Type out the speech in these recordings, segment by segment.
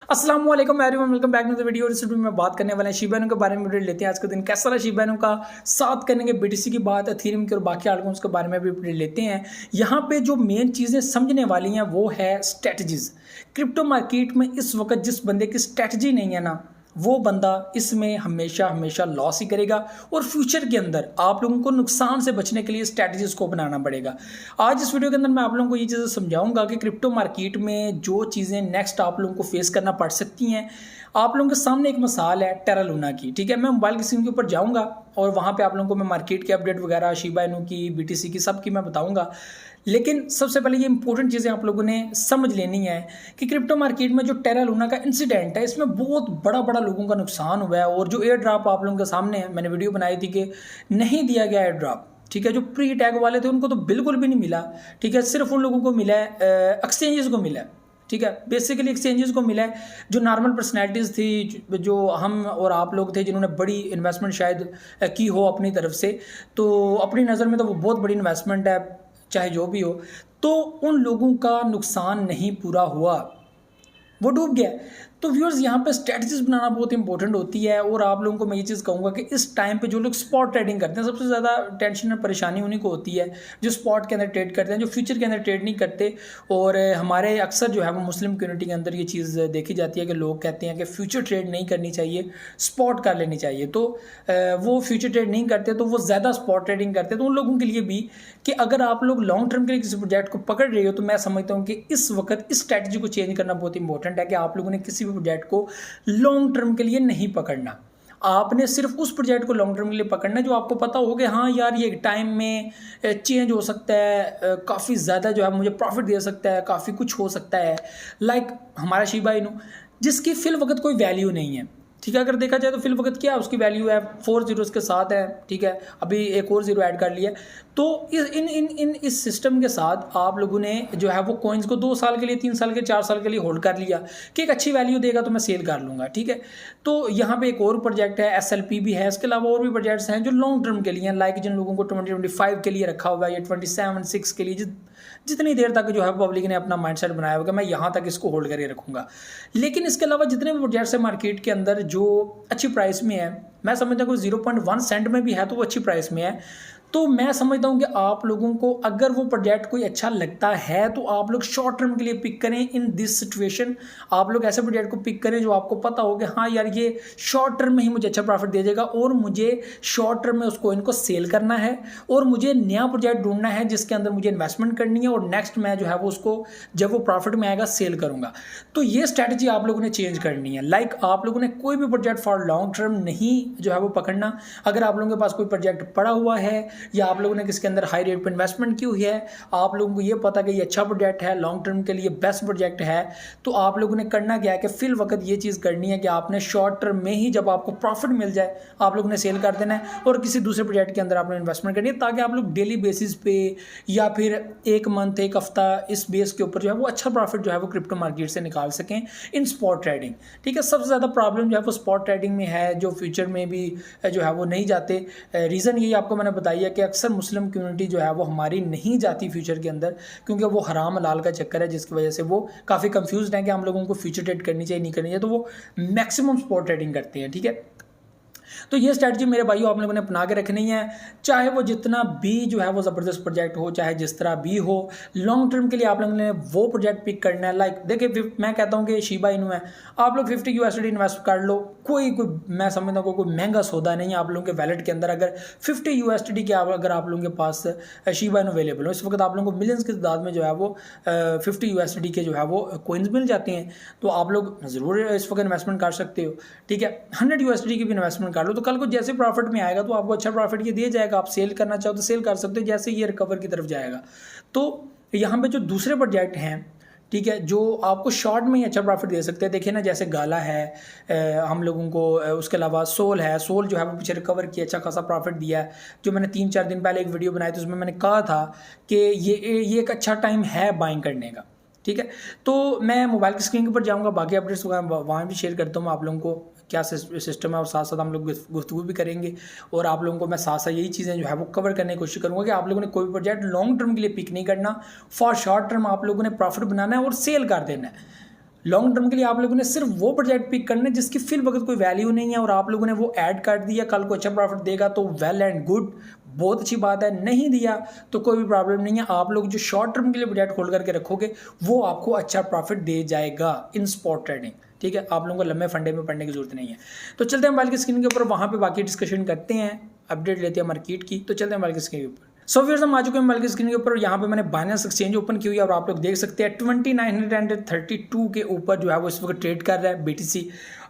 अस्सलाम वालेकुम everyone, welcome back to the video. इस वीडियो में बात करने वाले हैं शिबा इनू के बारे में अपडेट लेते हैं। आज का दिन कैसा रहा शिबा इनू का, साथ करेंगे बीटीसी की बात, एथेरियम की और बाकी आल्टकॉइन्स के बारे में भी अपडेट लेते हैं। यहाँ पे जो मेन चीज़ें समझने वाली हैं वो है स्ट्रेटजीज। क्रिप्टो मार्केट में इस वक्त जिस बंदे की स्ट्रेटजी नहीं है ना, वो बंदा इसमें हमेशा हमेशा लॉस ही करेगा और फ्यूचर के अंदर आप लोगों को नुकसान से बचने के लिए स्ट्रैटेजीज को बनाना पड़ेगा। आज इस वीडियो के अंदर मैं आप लोगों को ये चीज़ें समझाऊंगा कि क्रिप्टो मार्केट में जो चीज़ें नेक्स्ट आप लोगों को फेस करना पड़ सकती हैं। आप लोगों के सामने एक मिसाल है टेरा लूना की, ठीक है। मैं मोबाइल की स्क्रीन के ऊपर जाऊंगा और वहाँ पे आप लोगों को मैं मार्केट की अपडेट वगैरह, शिबा इनू की, बीटीसी की, सब की मैं बताऊंगा। लेकिन सबसे पहले ये इंपॉर्टेंट चीज़ें आप लोगों ने समझ लेनी है कि क्रिप्टो मार्केट में जो टेरा लूना का इंसिडेंट है, इसमें बहुत बड़ा बड़ा लोगों का नुकसान हुआ है। और जो एयर ड्रॉप आप लोगों के सामने है, मैंने वीडियो बनाई थी कि नहीं दिया गया एयर ड्रॉप, ठीक है। जो प्री टैग वाले थे उनको तो बिल्कुल भी नहीं मिला, ठीक है। सिर्फ उन लोगों को मिला है, एक्सचेंजेस को मिला है, ठीक है। बेसिकली एक्सचेंजेस को मिला है। जो नॉर्मल पर्सनैलिटीज़ थी, जो हम और आप लोग थे जिन्होंने बड़ी इन्वेस्टमेंट शायद की हो अपनी तरफ से, तो अपनी नज़र में तो वो बहुत बड़ी इन्वेस्टमेंट है, चाहे जो भी हो, तो उन लोगों का नुकसान नहीं पूरा हुआ, वो डूब गया। तो व्यूअर्स, यहाँ पे स्ट्रेटजीज बनाना बहुत इंपॉर्टेंट होती है। और आप लोगों को मैं ये चीज़ कहूँगा कि इस टाइम पे जो लोग स्पॉट ट्रेडिंग करते हैं, सबसे ज़्यादा टेंशन और परेशानी उन्हीं को होती है जो स्पॉट के अंदर ट्रेड करते हैं, जो फ्यूचर के अंदर ट्रेड नहीं करते। और हमारे अक्सर जो है वो मुस्लिम कम्युनिटी के अंदर ये चीज़ देखी जाती है कि लोग कहते हैं कि फ्यूचर ट्रेड नहीं करनी चाहिए, स्पॉट कर लेनी चाहिए। तो वो फ्यूचर ट्रेड नहीं करते, तो वो ज़्यादा स्पॉट ट्रेडिंग करते हैं। तो उन लोगों के लिए भी कि अगर आप लोग लॉन्ग टर्म के लिए किसी प्रोजेक्ट को पकड़ रहे हो, तो मैं समझता हूँ कि इस वक्त इस स्ट्रैटेजी को चेंज करना बहुत इंपॉर्टेंट है कि आप लोगों ने किसी भी प्रोजेक्ट को लॉन्ग टर्म के लिए नहीं पकड़ना। आपने सिर्फ उस प्रोजेक्ट को लॉन्ग टर्म के लिए पकड़ना है जो आपको पता हो कि हाँ यार, ये टाइम में चेंज हो सकता है, काफ़ी ज़्यादा जो है मुझे प्रॉफिट दे सकता है, काफ़ी कुछ हो सकता है। लाइक हमारा शिबा इनू, जिसकी फिल वक्त कोई वैल्यू नहीं है, ठीक है। अगर देखा जाए तो फिल वक्त क्या है, उसकी वैल्यू है 4 जीरोस के साथ है, ठीक है। अभी एक और जीरो ऐड कर लिया। तो इस सिस्टम के साथ आप लोगों ने जो है वो कॉइन्स को 2 साल के लिए, 3 साल के, 4 साल के लिए होल्ड कर लिया कि एक अच्छी वैल्यू देगा तो मैं सेल कर लूँगा, ठीक है। तो यहाँ पे एक और प्रोजेक्ट है, SLP भी है। इसके अलावा और भी प्रोजेक्ट्स हैं जो लॉन्ग टर्म के लिए हैं। लाइक जिन लोगों को 2025 के लिए रखा हुआ है या 27-6 के लिए, जितनी देर तक जो है पब्लिक ने अपना माइंडसेट बनाया होगा मैं यहाँ तक इसको होल्ड करके रखूँगा। लेकिन इसके अलावा जितने भी प्रोजेक्ट्स हैं मार्केट के अंदर जो अच्छी प्राइस में है, मैं समझता हूँ 0.1 सेंट में भी है तो वो अच्छी प्राइस में है। तो मैं समझता हूँ कि आप लोगों को अगर वो प्रोजेक्ट कोई अच्छा लगता है तो आप लोग शॉर्ट टर्म के लिए पिक करें। इन दिस सिचुएशन आप लोग ऐसे प्रोजेक्ट को पिक करें जो आपको पता हो कि हाँ यार, ये शॉर्ट टर्म में ही मुझे अच्छा प्रॉफिट दे देगा और मुझे शॉर्ट टर्म में उस कॉइन को सेल करना है और मुझे नया प्रोजेक्ट ढूंढना है जिसके अंदर मुझे इन्वेस्टमेंट करनी है और नेक्स्ट मैं जो है वो उसको जब वो प्रॉफिट में आएगा सेल करूँगा। तो ये स्ट्रैटेजी आप लोगों ने चेंज करनी है। लाइक आप लोगों ने कोई भी प्रोजेक्ट फॉर लॉन्ग टर्म नहीं जो है वो पकड़ना। अगर आप लोगों के पास कोई प्रोजेक्ट पड़ा हुआ है या आप लोगों ने किसके अंदर हाई रेट पर इन्वेस्टमेंट की हुई है, आप लोगों को ये पता कि ये अच्छा प्रोजेक्ट है, लॉन्ग टर्म के लिए बेस्ट प्रोजेक्ट है, तो आप लोगों ने करना क्या है कि फिल वक्त ये चीज़ करनी है कि आपने शॉर्ट टर्म में ही जब आपको प्रॉफिट मिल जाए आप लोगों ने सेल कर देना है और किसी दूसरे प्रोजेक्ट के अंदर आपने इन्वेस्टमेंट करनी है, ताकि आप लोग डेली बेसिस पे या फिर एक मंथ, एक हफ्ता इस बेस के ऊपर जो है वो अच्छा प्रॉफिट जो है वो क्रिप्टो मार्केट से निकाल सकें इन स्पॉट ट्रेडिंग, ठीक है। सबसे ज़्यादा प्रॉब्लम जो है वो स्पॉट ट्रेडिंग में है, जो फ्यूचर में भी जो है वो नहीं जाते। रीज़न यही आपको मैंने बताई है कि अक्सर मुस्लिम कम्युनिटी जो है वो हमारी नहीं जाती फ्यूचर के अंदर, क्योंकि वो हराम हलाल का चक्कर है, जिसकी वजह से वो काफ़ी कंफ्यूज्ड हैं कि हम लोगों को फ्यूचर ट्रेड करनी चाहिए नहीं करनी चाहिए, तो वो मैक्सिमम स्पॉट ट्रेडिंग करते हैं, ठीक है। तो ये स्ट्रैटेजी मेरे भाइयों आप लोगों ने अपना के रखनी है, चाहे वो जितना भी जो है वो ज़बरदस्त प्रोजेक्ट हो, चाहे जिस तरह भी हो। लॉन्ग टर्म के लिए आप लोगों ने वो प्रोजेक्ट पिक करना है। लाइक देखिए, मैं कहता हूँ कि शिबा इनू है, आप लोग 50 USD इन्वेस्ट कर लो। कोई मैं समझता हूँ कोई महंगा सौदा नहीं है आप लोगों के वैलेट के अंदर। अगर 50 USD के अगर आप लोगों के पास शिबा इनू अवेलेबल हो, इस वक्त आप लोगों को मिलियंस की तादाद में जो है वो 50 USD के जो है वो कोइंस मिल जाते हैं, तो आप लोग ज़रूर इस वक्त इन्वेस्टमेंट कर सकते हो, ठीक है। 100 USD की भी इन्वेस्टमेंट कर लो, तो कल को जैसे प्रॉफिट में आएगा तो आपको अच्छा प्रॉफिट ये दिया जाएगा। आप सेल करना चाहो तो सेल कर सकते हो जैसे ये रिकवर की तरफ जाएगा। तो यहाँ पे जो दूसरे प्रोजेक्ट हैं, ठीक है, जो आपको शॉर्ट में ही अच्छा प्रॉफिट दे सकते हैं, देखिए ना, जैसे गाला है हम लोगों को, उसके अलावा सोल है। सोल जो है वो पीछे रिकवर किया, अच्छा खासा प्रॉफिट दिया है। जो मैंने 3-4 दिन पहले एक वीडियो बनाई थी उसमें मैंने कहा था कि ये एक अच्छा टाइम है बाइंग करने का, ठीक है। तो मैं मोबाइल की स्क्रीन के ऊपर जाऊँगा, बाकी अपडेट्स वहाँ भी शेयर करता हूँ आप लोगों को क्या सिस्टम है, और साथ साथ हम लोग गुफ्तगू भी करेंगे। और आप लोगों को मैं साथ साथ यही चीज़ें जो है वो कवर करने की कोशिश करूँगा कि आप लोगों ने कोई प्रोजेक्ट लॉन्ग टर्म के लिए पिक नहीं करना, फॉर शॉर्ट टर्म आप लोगों ने प्रॉफिट बनाना है और सेल कर देना है। लॉन्ग टर्म के लिए आप लोगों ने सिर्फ वो प्रोजेक्ट पिक करना है जिसकी फिल वक्त कोई वैल्यू नहीं है और आप लोगों ने वो ऐड कर दिया, कल को अच्छा प्रॉफिट देगा तो वेल एंड गुड, बहुत अच्छी बात है। नहीं दिया तो कोई भी प्रॉब्लम नहीं है। आप लोग जो शॉर्ट टर्म के लिए प्रोजेक्ट होल्ड करके रखोगे वो आपको अच्छा प्रॉफिट दे जाएगा इन स्पॉट ट्रेडिंग, ठीक है। आप लोगों को लंबे फंडे में पढ़ने की जरूरत नहीं है। तो चलते हैं मोबाइल की स्क्रीन के ऊपर, वहाँ पे बाकी डिस्कशन करते हैं, अपडेट लेते हैं मार्केट की। तो चलते हैं मोबाइल की स्क्रीन के ऊपर। सो व्यूअर्स हम आ चुके हैं मोबाइल की स्क्रीन के ऊपर। यहाँ पे मैंने बाइनेंस एक्सचेंज ओपन की हुई है और आप लोग देख सकते हैं 2932 के ऊपर जो है वो इस वक्त ट्रेड कर रहा है BTC।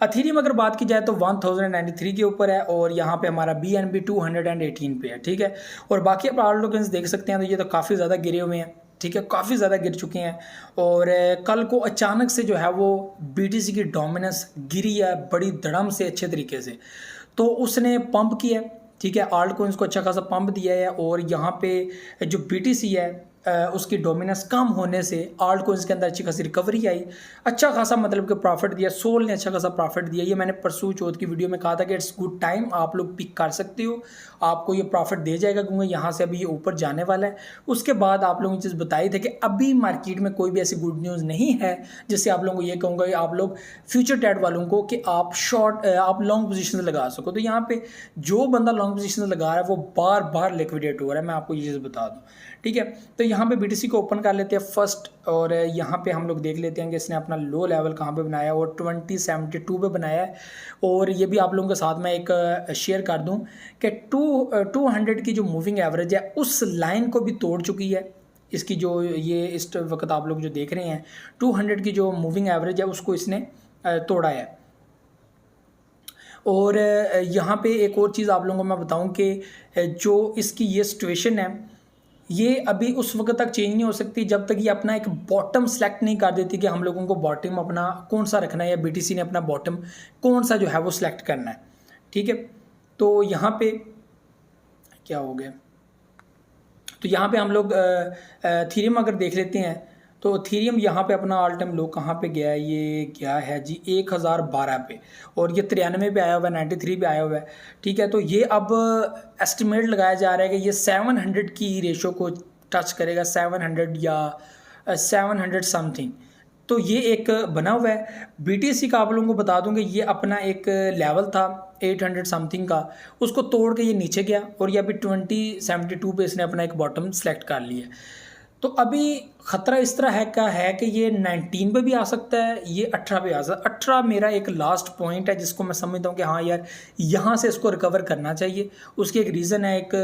अथीरियम अगर बात की जाए तो 1093 के ऊपर है और यहाँ पे हमारा BNB 218 पे है, ठीक है। और बाकी आप लोग देख सकते हैं तो ये तो काफ़ी ज़्यादा गिरे हुए हैं, ठीक है, काफ़ी ज़्यादा गिर चुके हैं। और कल को अचानक से जो है वो BTC की डोमिनेंस गिरी है बड़ी धड़म से, अच्छे तरीके से, तो उसने पंप किया, ठीक है, आल्ट कोइंस को अच्छा खासा पंप दिया है। और यहाँ पे जो BTC है उसकी डोमिनेंस कम होने से आल्ट कोइंस के अंदर अच्छी खासी रिकवरी आई, अच्छा खासा मतलब कि प्रॉफिट दिया। सोल ने अच्छा खासा प्रॉफिट दिया। ये मैंने परसों चौथ की वीडियो में कहा था कि इट्स गुड टाइम, आप लोग पिक कर सकते हो, आपको ये प्रॉफिट दे जाएगा क्योंकि यहाँ से अभी ये ऊपर जाने वाला है। उसके बाद आप लोगों ने चीज़ बताई थी कि अभी मार्केट में कोई भी ऐसी गुड न्यूज़ नहीं है जिससे आप लोगों को ये कहूँगा कि आप लोग फ्यूचर ट्रेड वालों को कि आप लॉन्ग पोजीशन लगा सको। तो यहाँ पे जो बंदा लॉन्ग पोजीशन लगा रहा है वो बार बार लिक्विडेट हो रहा है, मैं आपको ये चीज़ बता दूँ, ठीक है। तो यहाँ पे BTC को ओपन कर लेते हैं फर्स्ट और यहाँ पे हम लोग देख लेते हैं कि इसने अपना लो लेवल कहाँ पे बनाया और 2072 पे बनाया है। और ये भी आप लोगों के साथ मैं एक शेयर कर दूं कि 200 की जो मूविंग एवरेज है उस लाइन को भी तोड़ चुकी है। इसकी जो ये इस वक्त आप लोग जो देख रहे हैं 200 की जो मूविंग एवरेज है उसको इसने तोड़ा है। और यहाँ पे एक और चीज़ आप लोगों को मैं बताऊं कि जो इसकी ये सिचुएशन है ये अभी उस वक्त तक चेंज नहीं हो सकती जब तक ये अपना एक बॉटम सेलेक्ट नहीं कर देती कि हम लोगों को बॉटम अपना कौन सा रखना है या BTC ने अपना बॉटम कौन सा जो है वो सिलेक्ट करना है, ठीक है। तो यहाँ पे क्या हो गया, तो यहाँ पे हम लोग थीरियम अगर देख लेते हैं तो थीरियम यहाँ पे अपना ऑल टाइम लो कहाँ पे गया है, ये गया है जी 1012 पे और ये 93 पे आया हुआ है, 93 पे आया हुआ है, ठीक है। तो ये अब एस्टिमेट लगाया जा रहा है कि ये 700 की रेशो को टच करेगा, 700 या 700 समथिंग। तो ये एक बना हुआ है। BTC का आप लोगों को बता दूं कि ये अपना एक लेवल था 800 समथिंग का, उसको तोड़ के ये नीचे गया और ये अभी 2072 पे इसने अपना एक बॉटम सेलेक्ट कर लिया। तो अभी ख़तरा इस तरह है का है कि ये 19 पे भी आ सकता है, ये 18 पे आ सकता है। 18 मेरा एक लास्ट पॉइंट है जिसको मैं समझता हूँ कि हाँ यार यहाँ से इसको रिकवर करना चाहिए। उसकी एक रीज़न है, एक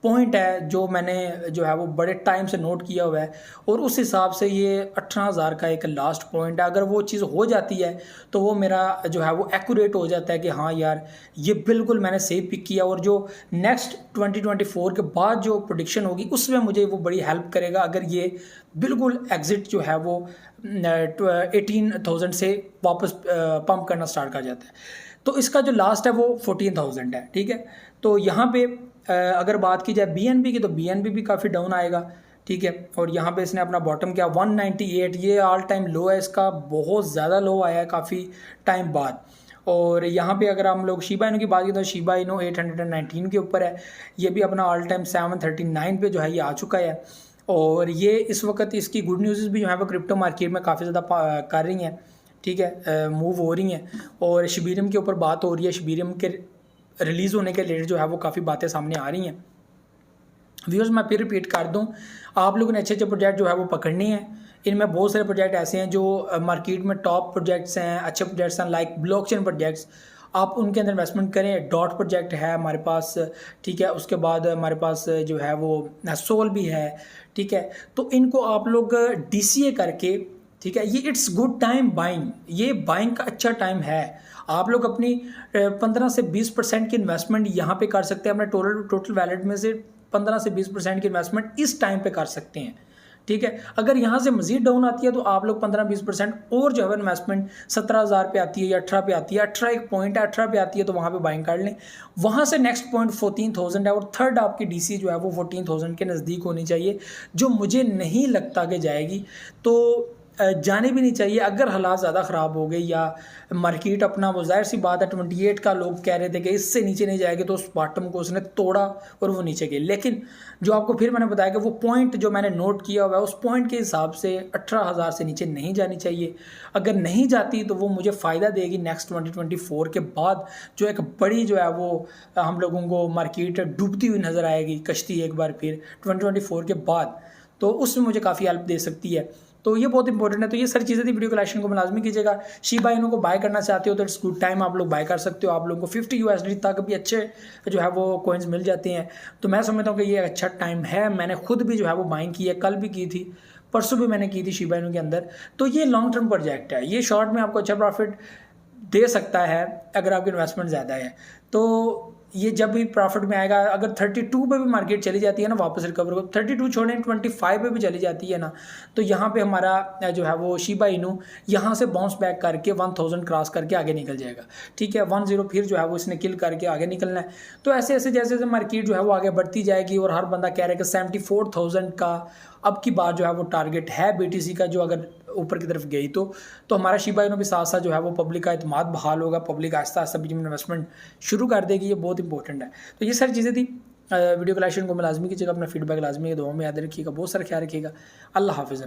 पॉइंट है जो मैंने जो है वो बड़े टाइम से नोट किया हुआ है और उस हिसाब से ये 18,000 का एक लास्ट पॉइंट है। अगर वो चीज़ हो जाती है तो वो मेरा जो है वो एक्यूरेट हो जाता है कि हाँ यार ये बिल्कुल मैंने सही पिक किया और जो नेक्स्ट 2024 के बाद जो प्रेडिक्शन होगी उसमें मुझे वो बड़ी हेल्प करेगा अगर ये बिल्कुल एग्जिट जो है वो 18,000 से वापस पंप करना स्टार्ट कर जाता है। तो इसका जो लास्ट है वो 14,000 है, ठीक है। तो यहाँ पे अगर बात की जाए BNB की तो BNB भी काफ़ी डाउन आएगा, ठीक है। और यहाँ पे इसने अपना बॉटम किया 198, ये ऑल टाइम लो है इसका, बहुत ज़्यादा लो आया है काफ़ी टाइम बाद। और यहाँ पे अगर हम लोग शिबा इनू की बात करें तो शिबा इनू 819 के ऊपर है, ये भी अपना ऑल टाइम 739 पे जो है ये आ चुका है। और ये इस वक्त इसकी गुड न्यूज़ भी जो है वो क्रिप्टो मार्केट में काफ़ी ज़्यादा कर रही हैं, ठीक है, मूव हो रही हैं। और शिबीरियम के ऊपर बात हो रही है, शिबीरियम के रिलीज़ होने के रिलेटेड जो है वो काफ़ी बातें सामने आ रही हैं। व्यूअर्स मैं फिर रिपीट कर दूं, आप लोगों ने अच्छे अच्छे प्रोजेक्ट जो है वो पकड़ने हैं। इनमें बहुत सारे प्रोजेक्ट ऐसे हैं जो मार्केट में टॉप प्रोजेक्ट्स हैं, अच्छे प्रोजेक्ट्स हैं, लाइक ब्लॉकचेन प्रोजेक्ट्स, आप उनके अंदर इन्वेस्टमेंट करें। डॉट प्रोजेक्ट है हमारे पास, ठीक है, उसके बाद हमारे पास जो है वो सोल भी है, ठीक है। तो इनको आप लोग DCA करके, ठीक है, ये इट्स गुड टाइम बाइंग, ये बाइंग का अच्छा टाइम है। आप लोग अपनी 15 से 20% की इन्वेस्टमेंट यहाँ पे कर सकते हैं, अपने टोटल वैलेट में से 15 से 20% की इन्वेस्टमेंट इस टाइम पे कर सकते हैं, ठीक है। अगर यहाँ से मजीद डाउन आती है तो आप लोग 15-20% और जो है इन्वेस्टमेंट 17,000 पे आती है या 18 पे आती है, 18 एक पॉइंट है, 18 पे आती है तो वहाँ पे बाइंग कर लें। वहाँ से नेक्स्ट पॉइंट 14,000 है और थर्ड आपकी DC जो है वो 14,000 के नज़दीक होनी चाहिए, जो मुझे नहीं लगता कि जाएगी। तो जाने भी नहीं चाहिए। अगर हालात ज़्यादा ख़राब हो गए या मार्केट अपना, वो ज़ाहिर सी बात है 28 का लोग कह रहे थे कि इससे नीचे नहीं जाएगी, तो उस बॉटम को उसने तोड़ा और वो नीचे गई। लेकिन जो आपको फिर मैंने बताया कि वो पॉइंट जो मैंने नोट किया हुआ है, उस पॉइंट के हिसाब से 18,000 से नीचे नहीं जानी चाहिए। अगर नहीं जाती तो वो मुझे फ़ायदा देगी नेक्स्ट 2024 के बाद, जो एक बड़ी जो है वो हम लोगों को मार्केट डूबती हुई नज़र आएगी, कश्ती एक बार फिर 2024 के बाद, तो उसमें मुझे काफ़ी हेल्प दे सकती है। तो ये बहुत इंपॉर्टेंट है। तो ये सारी चीज़ें थी, वीडियो को लाइक को लाजमी कीजिएगा। शिबा इनू को बाय करना चाहते हो तो इट्स गुड टाइम, आप लोग बाय कर सकते हो। आप लोगों को 50 USD तक भी अच्छे जो है वो कॉइन्स मिल जाते हैं। तो मैं समझता हूँ कि ये अच्छा टाइम है। मैंने खुद भी जो है वो बाइंग की है, कल भी की थी, परसों भी मैंने की थी शिबा इनू के अंदर। तो ये लॉन्ग टर्म प्रोजेक्ट है, ये शॉर्ट में आपको अच्छा प्रॉफिट दे सकता है अगर आपकी इन्वेस्टमेंट ज़्यादा है। तो ये जब भी प्रॉफिट में आएगा, अगर 32 पे भी मार्केट चली जाती है ना वापस रिकवर को, 32 छोड़ें 25 पे भी चली जाती है ना, तो यहाँ पे हमारा जो है वो शिबा इनू यहाँ से बाउंस बैक करके 1000 क्रॉस करके आगे निकल जाएगा। ठीक है, 10 फिर जो है वो इसने किल करके आगे निकलना है। तो ऐसे ऐसे जैसे जैसे मार्केट जो है वो आगे बढ़ती जाएगी, और हर बंदा कह रहा है कि 74,000 का अब की बार जो है वो टारगेट है BTC का, जो अगर ऊपर की तरफ गई तो हमारा शिबा इनू भी साथ साथ जो है वो पब्लिक का इत्मीनान बहाल होगा, पब्लिक आहिस्ता आहिस्ता बीच में इन्वेस्टमेंट शुरू कर देगी। ये बहुत इंपॉर्टेंट है। तो ये सारी चीज़ें थी। वीडियो को लाइक को लाजमी कीजिएगा, अपना फीडबैक लाजमी है, दुआ में याद रखिएगा, बहुत सारा ख्याल रखिएगा। अल्लाह हाफिज़।